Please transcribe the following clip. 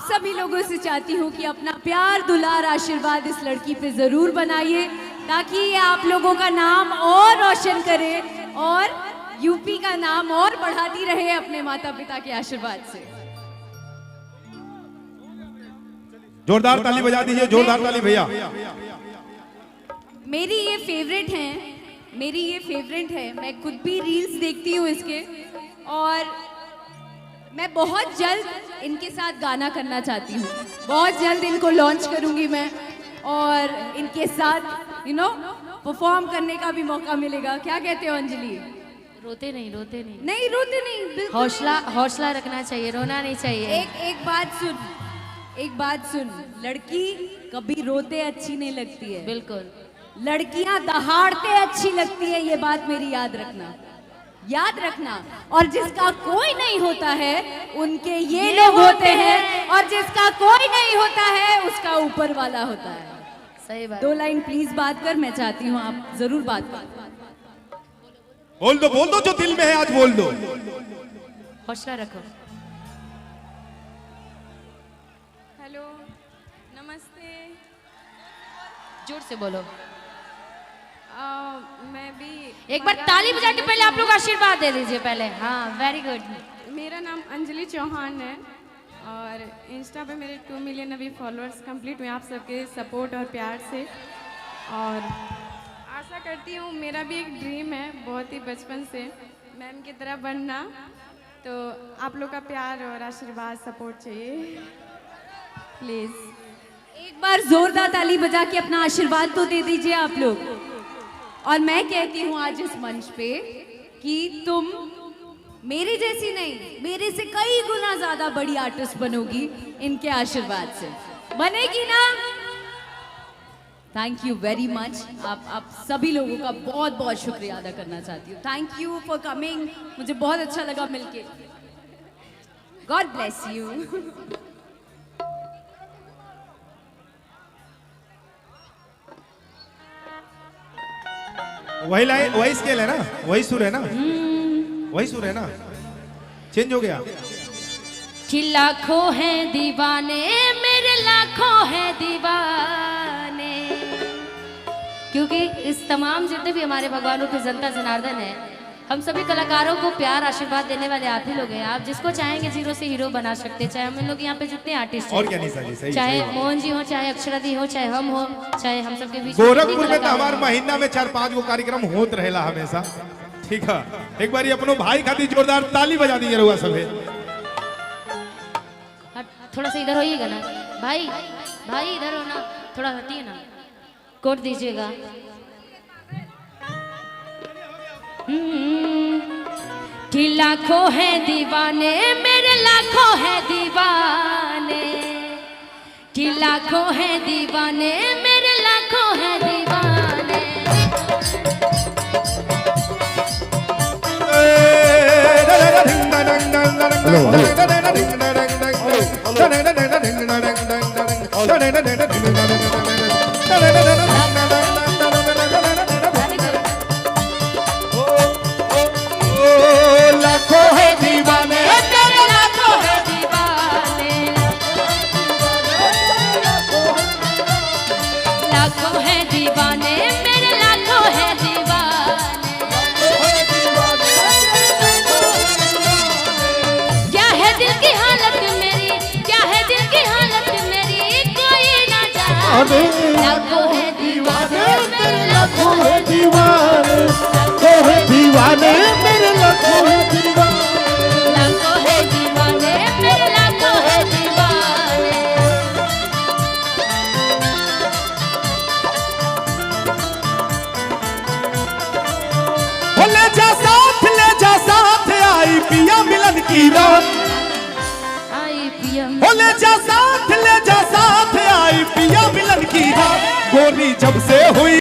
आप सभी लोगों से चाहती हूँ कि अपना प्यार दुलार आशीर्वाद इस लड़की पे जरूर बनाइए, ताकि ये आप लोगों का नाम और रोशन करे और यूपी का नाम और बढ़ाती रहे अपने माता पिता के आशीर्वाद से। जोरदार ताली बजा दीजिए, जोरदार ताली भैया। मेरी ये फेवरेट है, मैं खुद भी रील्स देखती हूँ इसके, और मैं बहुत जल्द इनके साथ गाना करना चाहती हूँ। बहुत जल्द इनको लॉन्च करूँगी मैं, और इनके साथ परफॉर्म करने का भी मौका मिलेगा। क्या कहते हो अंजलि? रोते नहीं रोते नहीं, हौसला रखना चाहिए, रोना नहीं चाहिए। एक बात सुन, लड़की कभी रोते अच्छी नहीं लगती है। बिल्कुल, लड़कियां दहाड़ते अच्छी लगती है, ये बात मेरी याद रखना। और जिसका कोई नहीं होता है उनके ये लोग होते हैं, और जिसका कोई नहीं होता है उसका ऊपर वाला होता है। सही बात। 2 लाइन प्लीज बात कर, मैं चाहती हूँ आप जरूर बात कर। बोल दो जो दिल में है, आज बोल दो। हौसला रखो। हेलो, नमस्ते। जोर से बोलो। मैं भी एक बार ताली बजा के पहले आप लोग आशीर्वाद दे दीजिए पहले। हाँ, वेरी गुड। मेरा नाम अंजलि चौहान है और इंस्टा पे मेरे 2 मिलियन अभी फॉलोअर्स कंप्लीट हुए आप सबके सपोर्ट और प्यार से। और आशा करती हूँ, मेरा भी एक ड्रीम है बहुत ही बचपन से मैम की तरह बनना, तो आप लोग का प्यार और आशीर्वाद सपोर्ट चाहिए प्लीज़। एक बार जोरदार ताली बजा के अपना आशीर्वाद तो दे दीजिए आप लोग। और मैं कहती हूँ आज इस मंच पे कि तुम मेरी जैसी नहीं, मेरे से कई गुना ज्यादा बड़ी आर्टिस्ट बनोगी इनके आशीर्वाद से। बनेगी ना? Thank you very much. आप सभी लोगों का बहुत बहुत शुक्रिया अदा करना चाहती हूँ। थैंक यू फॉर कमिंग, मुझे बहुत अच्छा लगा मिलके। God bless you. वही स्केल है ना, वही सुर है ना, वही सुर है ना, चेंज हो गया। कि लाखों हैं दीवाने, मेरे लाखों हैं दीवाने, क्योंकि इस तमाम जितने भी हमारे भगवानों के जनता जनार्दन है, हम सभी कलाकारों को प्यार आशीर्वाद देने वाले आप ही लोग हैं। आप जिसको चाहेंगे जीरो से हीरो बना सकते हैं। चाहे हम लोग यहाँ पे जितने आर्टिस्ट और क्या नहीं सही, सही, चाहे सही। मोहन जी हो, चाहे अक्षरा दी हो, चाहे हम हो, चाहे हम सबके बीच गोरखपुर में तो हमारे महीना में 4-5 गो कार्यक्रम होत रहेला हमेशा। ठीक है, एक बार अपनो भाई खातिर जोरदार ताली बजा दीजिए रहुआ सभी। थोड़ा सा इधर होइएगा ना भाई, भाई इधर हो ना, थोड़ा हटिए ना, कोट दीजिएगा। कि लाखों है दीवाने, मेरे लाखों है दीवाने, कि लाखों है दीवाने, मेरे लाखों है दीवाने। हेलो